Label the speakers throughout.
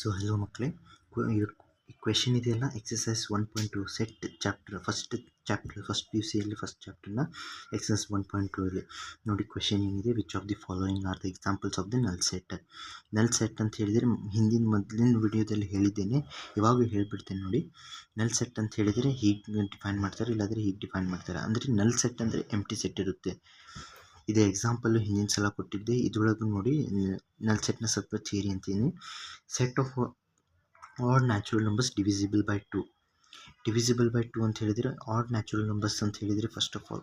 Speaker 1: So hello ಮಕ್ಕಳೇ, ಈ question ಇದೆಯಲ್ಲ, exercise 1.2 set chapter first P U ಸಿಯಲ್ಲಿ ಫಸ್ಟ್ ಚಾಪ್ಟರ್ನ ಎಕ್ಸಸೈಸ್ 1.2 ಇಲ್ಲಿ ನೋಡಿ. ಕ್ವೆಶನ್ ಏನಿದೆ, which of the following are the examples of the ನಲ್ ಸೆಟ್. ನಲ್ ಸೆಟ್ ಅಂತ ಹೇಳಿದರೆ ಮೊದಲಿನ ವಿಡಿಯೋದಲ್ಲಿ ಹೇಳಿದ್ದೇನೆ, ಇವಾಗ ಹೇಳ್ಬಿಡ್ತೇನೆ ನೋಡಿ. ನಲ್ ಸೆಟ್ ಅಂತ ಹೇಳಿದರೆ ಹೀಗೆ ಡಿಫೈನ್ ಮಾಡ್ತಾರೆ, ಇಲ್ಲಾಂದರೆ ಹೀಗೆ ಡಿಫೈನ್ ಮಾಡ್ತಾರೆ. ಅಂದರೆ ನಲ್ ಸೆಟ್ ಅಂದರೆ ಎಂಪ್ಟಿ ಸೆಟ್ ಇರುತ್ತೆ. ಇದೇ ಎಕ್ಸಾಂಪಲ್ಲು ಹಿಂದಿನ ಸಲ ಕೊಟ್ಟಿದ್ದೆ. ಇದರೊಳಗೆ ನೋಡಿ, ನಲ್ ಸೆಟ್ನ ಸ್ವಲ್ಪ ಥಿಯರಿ ಅಂತೀನಿ. Set of odd natural numbers divisible by 2. Divisible by 2 ಅಂತ ಹೇಳಿದರೆ, ಆಡ್ ನ್ಯಾಚುರಲ್ ನಂಬರ್ಸ್ ಅಂತ ಹೇಳಿದರೆ ಫಸ್ಟ್ ಆಫ್ ಆಲ್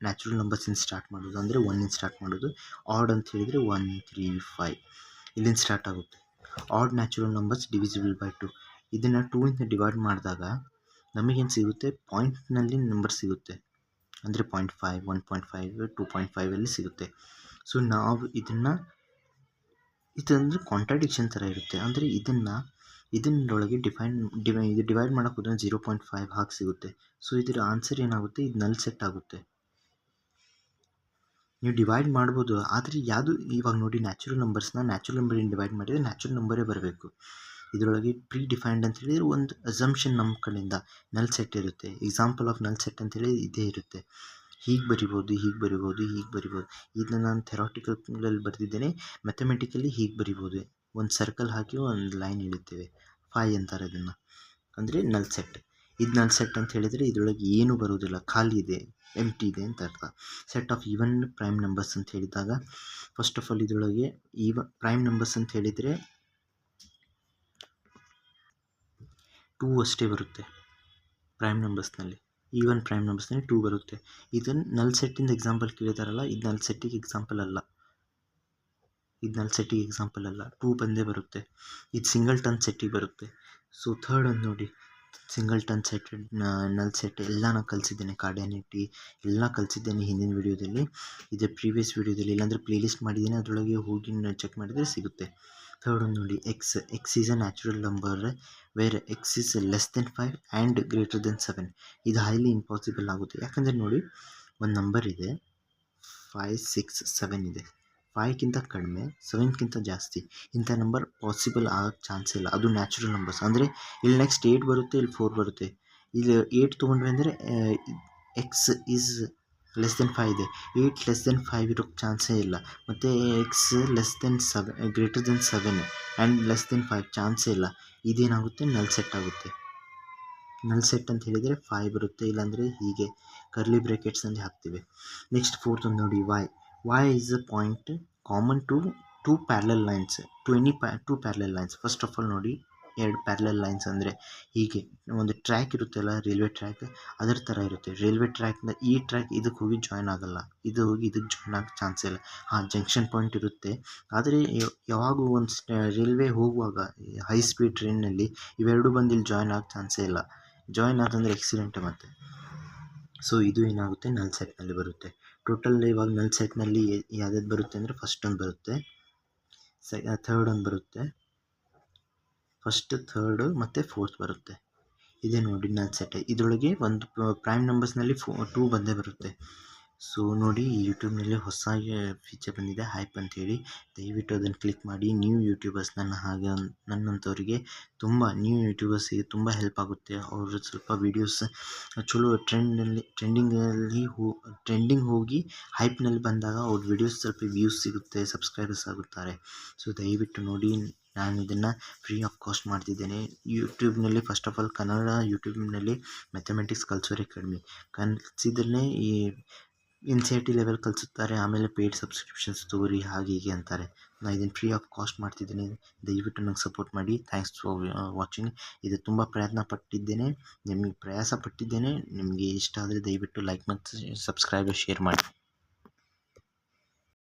Speaker 1: ನ್ಯಾಚುರಲ್ ನಂಬರ್ಸಿಂದ ಸ್ಟಾರ್ಟ್ ಮಾಡೋದು, ಅಂದರೆ 1 ಸ್ಟಾರ್ಟ್ ಮಾಡೋದು. ಆಡ್ ಅಂತ ಹೇಳಿದರೆ 1, 3, 5 ಇಲ್ಲಿಂದ ಸ್ಟಾರ್ಟ್ ಆಗುತ್ತೆ. Odd natural numbers divisible by 2. ಇದನ್ನು 2 ಡಿವೈಡ್ ಮಾಡಿದಾಗ ನಮಗೇನು ಸಿಗುತ್ತೆ, ಪಾಯಿಂಟ್ನಲ್ಲಿ ನಂಬರ್ ಸಿಗುತ್ತೆ. ಅಂದರೆ 0.5, 1.5, 2.5 ಅಲ್ಲಿ ಸಿಗುತ್ತೆ. ಸೊ ನಾವು ಇದಂದರೆ ಕಾಂಟ್ರಾಡಿಕ್ಷನ್ ಥರ ಇರುತ್ತೆ. ಅಂದರೆ ಇದನ್ನೊಳಗೆ ಇದು ಡಿವೈಡ್ ಮಾಡೋಕೆ ಹೋದರೆ 0.5 ಹಾಕಿ ಸಿಗುತ್ತೆ. ಸೊ ಇದರ ಆನ್ಸರ್ ಏನಾಗುತ್ತೆ, ಇದು ನಲ್ ಸೆಟ್ ಆಗುತ್ತೆ. ನೀವು ಡಿವೈಡ್ ಮಾಡ್ಬೋದು, ಆದರೆ ಯಾವುದು ಇವಾಗ ನೋಡಿ, ನ್ಯಾಚುರಲ್ ನಂಬರಿಂದ ಡಿವೈಡ್ ಮಾಡಿದರೆ ನ್ಯಾಚುರಲ್ ನಂಬರೇ ಬರಬೇಕು. ಇದರೊಳಗೆ ಪ್ರೀ ಡಿಫೈನ್ಡ್ ಅಂತ ಹೇಳಿದರೆ ಒಂದು ಅಸಂಪ್ಷನ್ ನಮ್ಮ ಕಡೆಯಿಂದ ನಲ್ ಸೆಟ್ ಇರುತ್ತೆ. ಎಕ್ಸಾಂಪಲ್ ಆಫ್ ನಲ್ ಸೆಟ್ ಅಂತೇಳಿ ಇದೇ ಇರುತ್ತೆ. ಹೀಗೆ ಬರಿಬೋದು. ಇದನ್ನು ನಾನು ಥೆರಾಟಿಕಲಲ್ಲಿ ಬರೆದಿದ್ದೇನೆ. ಮ್ಯಾಥಮೆಟಿಕಲಿ ಹೀಗೆ ಬರಿಬೋದು. ಒಂದು ಸರ್ಕಲ್ ಹಾಕಿ ಒಂದು ಲೈನ್ ಇಡುತ್ತೇವೆ, 5 ಅಂತಾರೆ ಅದನ್ನು, ಅಂದರೆ ನಲ್ ಸೆಟ್. ಇದು ನಲ್ ಸೆಟ್ ಅಂತ ಹೇಳಿದರೆ ಇದರೊಳಗೆ ಏನೂ ಬರುವುದಿಲ್ಲ, ಖಾಲಿ ಇದೆ, ಎಂಪ್ಟಿ ಇದೆ ಅಂತ ಅರ್ಥ. Set of even prime numbers ಅಂತ ಹೇಳಿದಾಗ, ಫಸ್ಟ್ ಆಫ್ ಆಲ್ ಇದರೊಳಗೆ ಪ್ರೈಮ್ ನಂಬರ್ಸ್ ಅಂತ ಹೇಳಿದರೆ 2 ಅಷ್ಟೇ ಬರುತ್ತೆ. ಪ್ರೈಮ್ ನಂಬರ್ಸ್ನಲ್ಲಿ, ಈವನ್ ಪ್ರೈಮ್ ನಂಬರ್ಸ್ನಲ್ಲಿ 2 ಬರುತ್ತೆ. ಇದನ್ನು ನಲ್ ಸೆಟ್ಟಿಂದ ಎಕ್ಸಾಂಪಲ್ ಕೇಳಿದಾರಲ್ಲ, ಇದು ನಲ್ ಸೆಟ್ಟಿಗೆ ಎಕ್ಸಾಂಪಲ್ ಅಲ್ಲ. 2 ಬಂದೇ ಬರುತ್ತೆ. ಇದು ಸಿಂಗಲ್ಟನ್ ಸೆಟ್ಟಿಗೆ ಬರುತ್ತೆ. ಸೊ ಥರ್ಡ್ ಒಂದು ನೋಡಿ, ಸಿಂಗಲ್ಟನ್ ಸೆಟ್, ನಲ್ ಸೆಟ್ ಎಲ್ಲ ನಾನು ಕಲಿಸಿದ್ದೇನೆ. ಕಾರ್ಡಿಯಾನಿಟಿ ಎಲ್ಲ ಕಲಿಸಿದ್ದೇನೆ ಹಿಂದಿನ ವಿಡಿಯೋದಲ್ಲಿ. ಇದು ಪ್ರೀವಿಯಸ್ ವಿಡಿಯೋದಲ್ಲಿ, ಇಲ್ಲಾಂದರೆ ಪ್ಲೇಲಿಸ್ಟ್ ಮಾಡಿದ್ದೇನೆ, ಅದರೊಳಗೆ ಹೋಗಿ ಚೆಕ್ ಮಾಡಿದರೆ ಸಿಗುತ್ತೆ. ಥರ್ಡ್ ಒಂದು ನೋಡಿ, x is a natural number where x is less than 5 and greater than 7. ಇದು ಹೈಲಿ ಇಂಪಾಸಿಬಲ್ ಆಗುತ್ತೆ. ಯಾಕಂದರೆ ನೋಡಿ, ಒಂದು ನಂಬರ್ ಇದೆ, 5, 6, 7 ಇದೆ. 5ಕ್ಕಿಂತ ಕಡಿಮೆ, 7ಕ್ಕಿಂತ ಜಾಸ್ತಿ, ಇಂಥ ನಂಬರ್ ಪಾಸಿಬಲ್ ಆಗೋಕ್ಕೆ ಚಾನ್ಸ್ ಇಲ್ಲ. ಅದು ನ್ಯಾಚುರಲ್ ನಂಬರ್ಸ್. ಅಂದರೆ ಇಲ್ಲಿ ನೆಕ್ಸ್ಟ್ 8 ಬರುತ್ತೆ, ಇಲ್ಲಿ 4 ಬರುತ್ತೆ. ಇಲ್ಲಿ 8 ತೊಗೊಂಡ್ವಿ ಅಂದರೆ ಎಕ್ಸ್ ಈಸ್ ಲೆಸ್ ದೆನ್ 5 ಇದೆ. 8 ಲೆಸ್ ದೆನ್ 5 ಇರೋಕ್ಕೆ ಚಾನ್ಸೇ ಇಲ್ಲ. ಮತ್ತು X less than 7, greater than 7 and less than 5 ಚಾನ್ಸೇ ಇಲ್ಲ. ಇದೇನಾಗುತ್ತೆ, ನಲ್ ಸೆಟ್ ಆಗುತ್ತೆ. ನಲ್ ಸೆಟ್ ಅಂತ ಹೇಳಿದರೆ 5 ಬರುತ್ತೆ, ಇಲ್ಲಾಂದರೆ ಹೀಗೆ ಕರ್ಲಿ ಬ್ರೇಕೆಟ್ಸಲ್ಲಿ ಹಾಕ್ತೀವಿ. ನೆಕ್ಸ್ಟ್ ಫೋರ್ತ್ ಒಂದು ನೋಡಿ, y is a point common to 2 parallel lines to any 2 parallel lines. First of all ನೋಡಿ, 2 ಪ್ಯಾರಲಲ್ ಲೈನ್ಸ್ ಅಂದರೆ ಹೀಗೆ ಒಂದು ಟ್ರ್ಯಾಕ್ ಇರುತ್ತಲ್ಲ, ರೈಲ್ವೆ ಟ್ರ್ಯಾಕ್, ಅದರ ಥರ ಇರುತ್ತೆ. ರೈಲ್ವೆ ಟ್ರ್ಯಾಕ್ನ ಈ ಟ್ರ್ಯಾಕ್ ಇದಕ್ಕೆ ಹೋಗಿ ಜಾಯ್ನ್ ಆಗೋಲ್ಲ, ಇದು ಹೋಗಿ ಇದಕ್ಕೆ ಜಾಯ್ನ್ ಆಗೋ ಚಾನ್ಸ್ ಇಲ್ಲ. ಜಂಕ್ಷನ್ ಪಾಯಿಂಟ್ ಇರುತ್ತೆ, ಆದರೆ ಯಾವಾಗೂ ಒಂದು ರೈಲ್ವೆ ಹೋಗುವಾಗ ಹೈ ಸ್ಪೀಡ್ ಟ್ರೈನ್ನಲ್ಲಿ ಇವೆರಡು ಬಂದು ಇಲ್ಲಿ ಜಾಯ್ನ್ ಆಗೋ ಚಾನ್ಸೇ ಇಲ್ಲ. ಜಾಯ್ನ್ ಆದಂದರೆ ಆಕ್ಸಿಡೆಂಟೇ ಮತ್ತೆ. ಸೊ ಇದು ಏನಾಗುತ್ತೆ, ನಲ್ ಸೆಟ್ನಲ್ಲಿ ಬರುತ್ತೆ. ಟೋಟಲ್ ಇವಾಗ ನಲ್ ಸೆಟ್ನಲ್ಲಿ ಯಾವ್ದು ಬರುತ್ತೆ ಅಂದರೆ, ಫಸ್ಟ್ ಒಂದು ಬರುತ್ತೆ, ಥರ್ಡ್ ಒಂದು ಬರುತ್ತೆ, ಫಸ್ಟ್, ಥರ್ಡ್ ಮತ್ತು ಫೋರ್ತ್ ಬರುತ್ತೆ. ಇದೇ ನೋಡಿ ನಲ್ ಸೆಟ್. ಇದರೊಳಗೆ ಒಂದು ಪ್ರೈಮ್ ನಂಬರ್ಸ್ನಲ್ಲಿ 2 ಬಂದೇ ಬರುತ್ತೆ. ಸೊ ನೋಡಿ, ಯೂಟ್ಯೂಬ್ನಲ್ಲಿ ಹೊಸ ಫೀಚರ್ ಬಂದಿದೆ, ಹೈಪ್ ಅಂತೇಳಿ. ದಯವಿಟ್ಟು ಅದನ್ನು ಕ್ಲಿಕ್ ಮಾಡಿ. ನ್ಯೂ ಯೂಟ್ಯೂಬರ್ಸ್, ನನ್ನಂಥವ್ರಿಗೆ ನ್ಯೂ ಯೂಟ್ಯೂಬರ್ಸಿಗೆ ತುಂಬ ಹೆಲ್ಪ್ ಆಗುತ್ತೆ. ಅವರು ಸ್ವಲ್ಪ ವೀಡಿಯೋಸ್ ಚಲೋ ಟ್ರೆಂಡಿಂಗ್ ಹೋಗಿ ಹೈಪ್ನಲ್ಲಿ ಬಂದಾಗ ಅವ್ರ ವೀಡಿಯೋಸ್ ಸ್ವಲ್ಪ ವ್ಯೂಸ್ ಸಿಗುತ್ತೆ, ಸಬ್ಸ್ಕ್ರೈಬರ್ಸ್ ಆಗುತ್ತಾರೆ. ಸೊ ದಯವಿಟ್ಟು ನೋಡಿ, ನಾನು ಇದನ್ನು ಫ್ರೀ ಆಫ್ ಕಾಸ್ಟ್ ಮಾಡ್ತಿದ್ದೇನೆ. ಯೂಟ್ಯೂಬ್ನಲ್ಲಿ ಫಸ್ಟ್ ಆಫ್ ಆಲ್ ಕನ್ನಡ ಯೂಟ್ಯೂಬ್ನಲ್ಲಿ ಮ್ಯಾಥಮೆಟಿಕ್ಸ್ ಕಲಿಸೋರೇ ಕಡಿಮೆ. ಕಲಿಸಿದ್ರೆ ಈ NCERT ಲೆವೆಲ್ ಕಲಿಸುತ್ತಾರೆ, ಆಮೇಲೆ ಪೇಯ್ಡ್ ಸಬ್ಸ್ಕ್ರಿಪ್ಷನ್ಸ್ ತಗೋರಿ, ಹಾಗೆ ಹೀಗೆ ಅಂತಾರೆ. ನಾನು ಇದನ್ನು ಫ್ರೀ ಆಫ್ ಕಾಸ್ಟ್ ಮಾಡ್ತಿದ್ದೀನಿ. ದಯವಿಟ್ಟು ನಂಗೆ ಸಪೋರ್ಟ್ ಮಾಡಿ. Thanks for watching. ಇದು ತುಂಬ ಪ್ರಯಾಸ ಪಟ್ಟಿದ್ದೇನೆ. ನಿಮಗೆ ಇಷ್ಟ ಆದರೆ ದಯವಿಟ್ಟು ಲೈಕ್ ಮತ್ತು ಸಬ್ಸ್ಕ್ರೈಬ್ ಶೇರ್ ಮಾಡಿ.